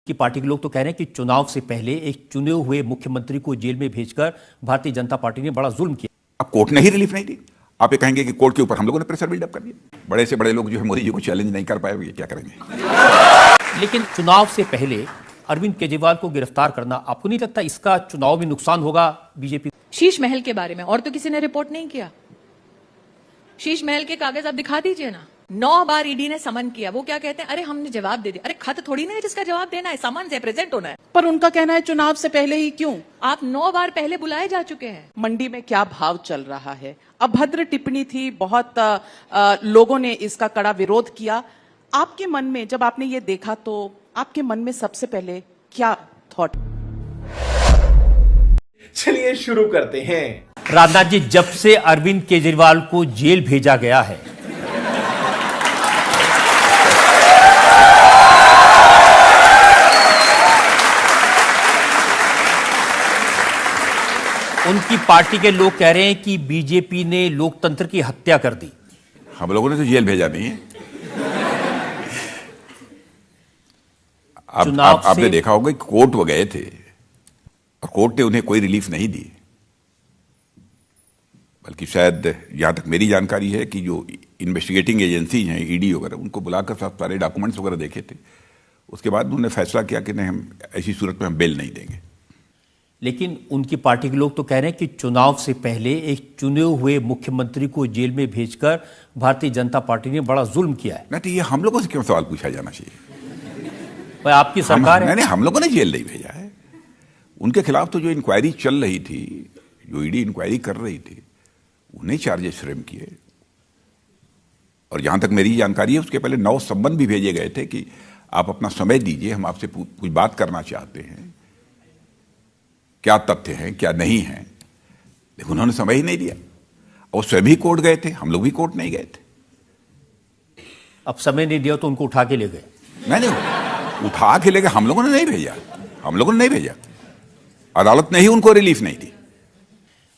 कि पार्टी के लोग तो कह रहे हैं कि चुनाव से पहले एक चुने हुए मुख्यमंत्री को जेल में भेजकर भारतीय जनता पार्टी ने बड़ा जुल्म किया। अब कोर्ट ने ही रिलीफ नहीं दी। आप ये कहेंगे कि कोर्ट के ऊपर हम लोगों ने प्रेशर बिल्डअप कर दिया। बड़े से बड़े लोग जो है मोदी जी को चैलेंज नहीं कर पाए, ये क्या करेंगे। लेकिन चुनाव से पहले अरविंद केजरीवाल को गिरफ्तार करना, आपको नहीं लगता इसका चुनाव में नुकसान होगा बीजेपी? शीश महल के बारे में और तो किसी ने रिपोर्ट नहीं किया। शीश महल के कागज आप दिखा दीजिए ना। 9 बार ईडी ने समन किया। वो क्या कहते हैं, अरे हमने जवाब दे दिया। अरे खत थोड़ी ना है जिसका जवाब देना है, समन से प्रेजेंट होना है। पर उनका कहना है चुनाव से पहले ही क्यों? आप 9 बार पहले बुलाए जा चुके हैं। मंडी में क्या भाव चल रहा है? अभद्र टिप्पणी थी, बहुत लोगों ने इसका कड़ा विरोध किया। आपके मन में जब आपने ये देखा तो आपके मन में सबसे पहले क्या थॉट? चलिए शुरू करते हैं। राजनाथ जी, जब से अरविंद केजरीवाल को जेल भेजा गया है, उनकी पार्टी के लोग कह रहे हैं कि बीजेपी ने लोकतंत्र की हत्या कर दी। हम लोगों ने तो जेल भेजा नहीं है। आपने देखा होगा कि कोर्ट वो गए थे और कोर्ट ने उन्हें कोई रिलीफ नहीं दी, बल्कि शायद जहां तक मेरी जानकारी है कि जो इन्वेस्टिगेटिंग एजेंसी हैं, ईडी वगैरह, उनको बुलाकर सारे डॉक्यूमेंट्स वगैरह देखे थे। उसके बाद उन्होंने फैसला किया कि नहीं, हम ऐसी सूरत में हम बेल नहीं देंगे। लेकिन उनकी पार्टी के लोग तो कह रहे हैं कि चुनाव से पहले एक चुने हुए मुख्यमंत्री को जेल में भेजकर भारतीय जनता पार्टी ने बड़ा जुल्म किया है। नहीं तो ये हम लोगों से क्यों सवाल पूछा जाना चाहिए? भाई आपकी सरकार है। नहीं, हम लोगों ने जेल नहीं भेजा है। उनके खिलाफ तो जो इंक्वायरी चल रही थी, जो ईडी इंक्वायरी कर रही थी, उन्हें चार्जेस फ्रेम किए। और जहां तक मेरी जानकारी है, उसके पहले 9 सम्मन भी भेजे गए थे कि आप अपना समय दीजिए, हम आपसे कुछ बात करना चाहते हैं, क्या तथ्य हैं क्या नहीं है। लेकिन उन्होंने समय ही नहीं दिया और स्वयं ही कोर्ट गए थे, हम लोग भी कोर्ट नहीं गए थे। अब समय नहीं दिया तो उनको उठा के ले गए? नहीं, उठा के ले गए, हम लोगों ने नहीं भेजा। हम लोगों ने नहीं भेजा, अदालत ने ही उनको रिलीफ नहीं दी।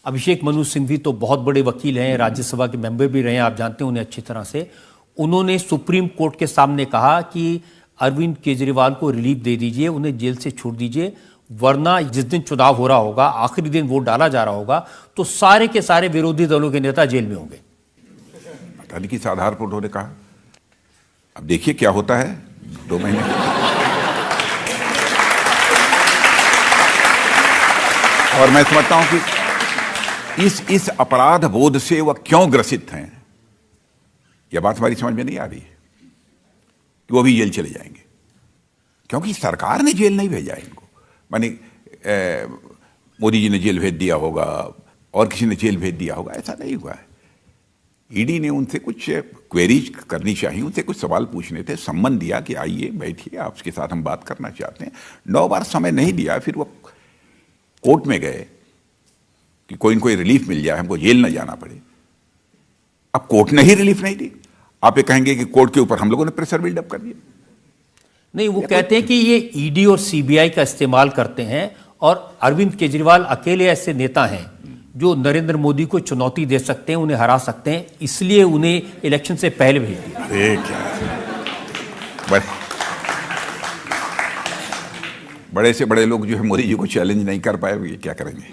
अभिषेक मनु सिंघवी तो बहुत बड़े वकील हैं, राज्यसभा के मेंबर भी रहे हैं, आप जानते हैं उन्हें अच्छी तरह से। उन्होंने सुप्रीम कोर्ट के सामने कहा कि अरविंद केजरीवाल को रिलीफ दे दीजिए, उन्हें जेल से छोड़ दीजिए, वरना जिस दिन चुनाव हो रहा होगा, आखिरी दिन वोट डाला जा रहा होगा, तो सारे के सारे विरोधी दलों के नेता जेल में होंगे। पता नहीं किस आधार पर उन्होंने कहा। अब देखिए क्या होता है 2 महीने। और मैं समझता हूं कि इस अपराध बोध से वह क्यों ग्रसित हैं, यह बात हमारी समझ में नहीं आ रही है कि वो भी जेल चले जाएंगे। क्योंकि सरकार ने जेल नहीं भेजा इनको। माने मोदी जी ने जेल भेज दिया होगा और किसी ने जेल भेज दिया होगा, ऐसा नहीं हुआ है। ईडी ने उनसे कुछ क्वेरीज करनी चाहिए, उनसे कुछ सवाल पूछने थे, सम्मन दिया कि आइए बैठिए, आपके साथ हम बात करना चाहते हैं। 9 बार समय नहीं दिया, फिर वो कोर्ट में गए कि कोई न कोई रिलीफ मिल जाए, हमको जेल न जाना पड़े। अब कोर्ट ने ही रिलीफ नहीं दी। आप ये कहेंगे कि कोर्ट के ऊपर हम लोगों ने प्रेशर बिल्डअप कर दिया। नहीं, वो कहते हैं कि ये ईडी और सीबीआई का इस्तेमाल करते हैं और अरविंद केजरीवाल अकेले ऐसे नेता हैं जो नरेंद्र मोदी को चुनौती दे सकते हैं, उन्हें हरा सकते हैं, इसलिए उन्हें इलेक्शन से पहले भेज दिया। बड़े से बड़े लोग जो है मोदी जी को चैलेंज नहीं कर पाए, ये क्या करेंगे।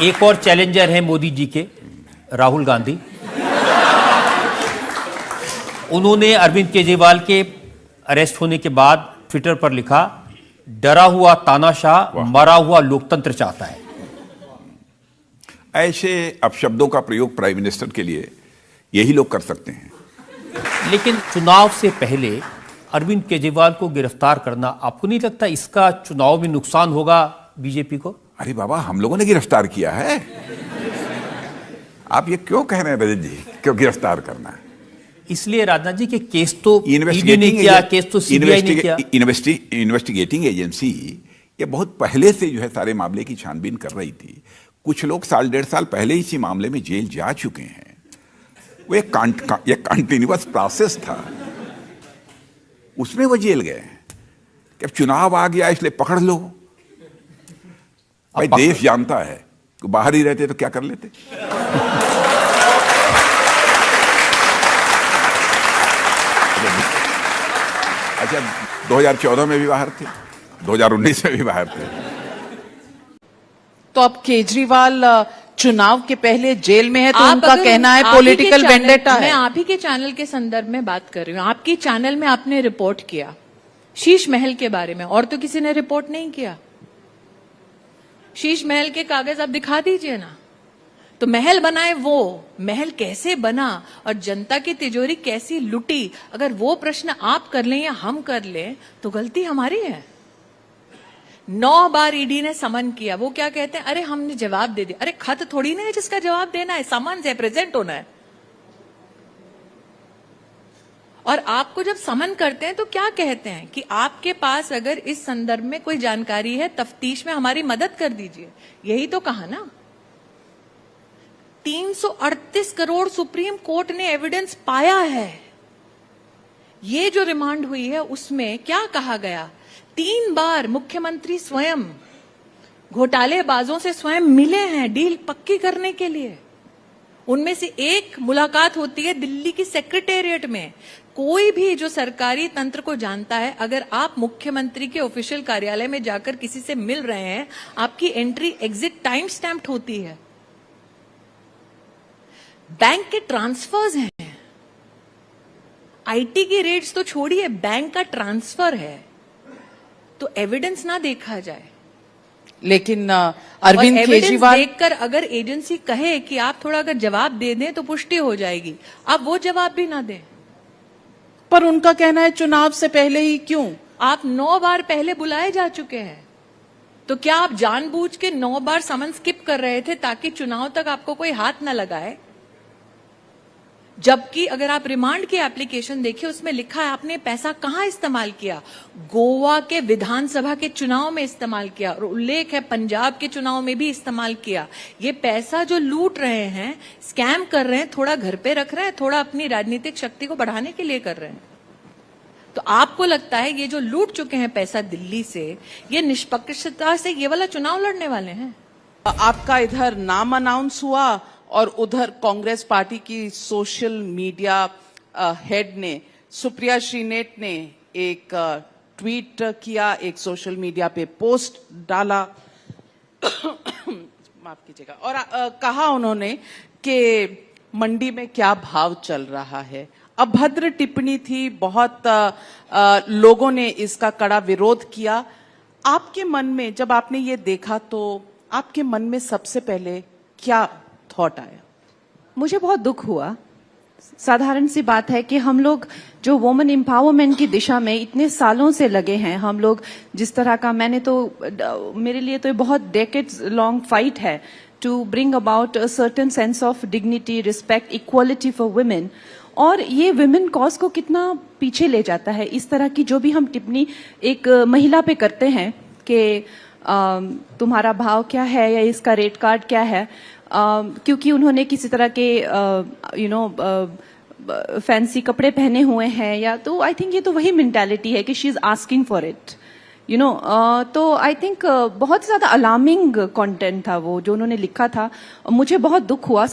एक और चैलेंजर हैं मोदी जी के, राहुल गांधी। उन्होंने अरविंद केजरीवाल के अरेस्ट होने के बाद ट्विटर पर लिखा, डरा हुआ तानाशाह मरा हुआ लोकतंत्र चाहता है। ऐसे अपशब्दों का प्रयोग प्राइम मिनिस्टर के लिए यही लोग कर सकते हैं। लेकिन चुनाव से पहले अरविंद केजरीवाल को गिरफ्तार करना, आपको नहीं लगता इसका चुनाव में नुकसान होगा बीजेपी को? अरे बाबा, हम लोगों ने गिरफ्तार किया है। आप ये क्यों कह रहे हैं रजत जी, क्यों गिरफ्तार करना है? इसलिए राजनाथ जी के केस तो ईडी ने किया, केस तो सीबीआई ने किया। इन्वेस्टिगेटिंग एजेंसी ये बहुत पहले से जो है सारे मामले की छानबीन कर रही थी। कुछ लोग 1.5 साल पहले इसी मामले में जेल जा चुके हैं। वो एक कंटिन्यूअस प्रोसेस था, उसमें वो जेल गए। कि अब चुनाव आ गया इसलिए पकड़ लो। भाई देश जानता है कि बाहर ही रहते तो क्या कर लेते। शायद 2014 में भी बाहर थे, 2019 में भी बाहर थे। तो अब केजरीवाल चुनाव के पहले जेल में है, तो आप उनका अगर कहना है आप ही के पॉलिटिकल चैनल- वेंडेटा मैं है। आप ही के चैनल के संदर्भ में बात कर रही हूँ। आपकी चैनल में आपने रिपोर्ट किया शीश महल के बारे में, और तो किसी ने रिपोर्ट नहीं किया। शीश महल के कागज आप दिखा दीजिए ना। तो महल बनाए वो, महल कैसे बना और जनता की तिजोरी कैसी लुटी, अगर वो प्रश्न आप कर लें या हम कर लें तो गलती हमारी है। 9 बार ईडी ने समन किया, वो क्या कहते हैं, अरे हमने जवाब दे दिया। अरे खत थोड़ी ना है जिसका जवाब देना है, समन्स है, प्रेजेंट होना है। और आपको जब समन करते हैं तो क्या कहते हैं कि आपके पास अगर इस संदर्भ में कोई जानकारी है, तफ्तीश में हमारी मदद कर दीजिए। यही तो कहा ना। 338 करोड़ सुप्रीम कोर्ट ने एविडेंस पाया है। ये जो रिमांड हुई है उसमें क्या कहा गया, 3 बार मुख्यमंत्री स्वयं घोटालेबाजों से स्वयं मिले हैं डील पक्की करने के लिए। उनमें से एक मुलाकात होती है दिल्ली की सेक्रेटेरिएट में। कोई भी जो सरकारी तंत्र को जानता है, अगर आप मुख्यमंत्री के ऑफिशियल कार्यालय में जाकर किसी से मिल रहे हैं, आपकी एंट्री एग्जिट टाइम स्टैम्प्ड होती है। बैंक के ट्रांसफर्स हैं, आईटी की रेट्स तो छोड़िए, बैंक का ट्रांसफर है, तो एविडेंस ना देखा जाए। लेकिन अरविंद केजरीवाल देखकर अगर एजेंसी कहे कि आप थोड़ा अगर जवाब दे दें तो पुष्टि हो जाएगी, आप वो जवाब भी ना दें। पर उनका कहना है चुनाव से पहले ही क्यों? आप 9 बार पहले बुलाए जा चुके हैं, तो क्या आप जानबूझ के 9 बार समन स्किप कर रहे थे ताकि चुनाव तक आपको कोई हाथ न लगाए? जबकि अगर आप रिमांड की एप्लीकेशन देखिए, उसमें लिखा है आपने पैसा कहां इस्तेमाल किया, गोवा के विधानसभा के चुनाव में इस्तेमाल किया, और उल्लेख है पंजाब के चुनाव में भी इस्तेमाल किया। ये पैसा जो लूट रहे हैं, स्कैम कर रहे हैं, थोड़ा घर पे रख रहे हैं, थोड़ा अपनी राजनीतिक शक्ति को बढ़ाने के लिए कर रहे हैं। तो आपको लगता है ये जो लूट चुके हैं पैसा दिल्ली से, ये निष्पक्षता से ये वाला चुनाव लड़ने वाले हैं? आपका इधर नाम अनाउंस हुआ और उधर कांग्रेस पार्टी की सोशल मीडिया हेड ने, सुप्रिया श्रीनेत ने एक ट्वीट किया, एक सोशल मीडिया पे पोस्ट डाला माफ कीजिएगा, और कहा उन्होंने कि मंडी में क्या भाव चल रहा है। अभद्र टिप्पणी थी, बहुत लोगों ने इसका कड़ा विरोध किया। आपके मन में जब आपने ये देखा तो आपके मन में सबसे पहले क्या थॉट आया? मुझे बहुत दुख हुआ। साधारण सी बात है कि हम लोग जो वुमेन एम्पावरमेंट की दिशा में इतने सालों से लगे हैं, हम लोग जिस तरह का, मेरे लिए तो ये बहुत डेकेड्स लॉन्ग फाइट है to bring about a certain sense of dignity, respect, equality for women. और ये विमेन कॉज को कितना पीछे ले जाता है। इस तरह की जो भी हम टिप्पणी एक महिला पे करते हैं कि तुम्हारा भाव क्या है या इसका रेट कार्ड क्या है, क्योंकि उन्होंने किसी तरह के फैंसी कपड़े पहने हुए हैं, या तो आई थिंक ये तो वही मेंटालिटी है कि she is asking for it, तो आई थिंक बहुत ज्यादा अलार्मिंग कंटेंट था वो जो उन्होंने लिखा था। मुझे बहुत दुख हुआ।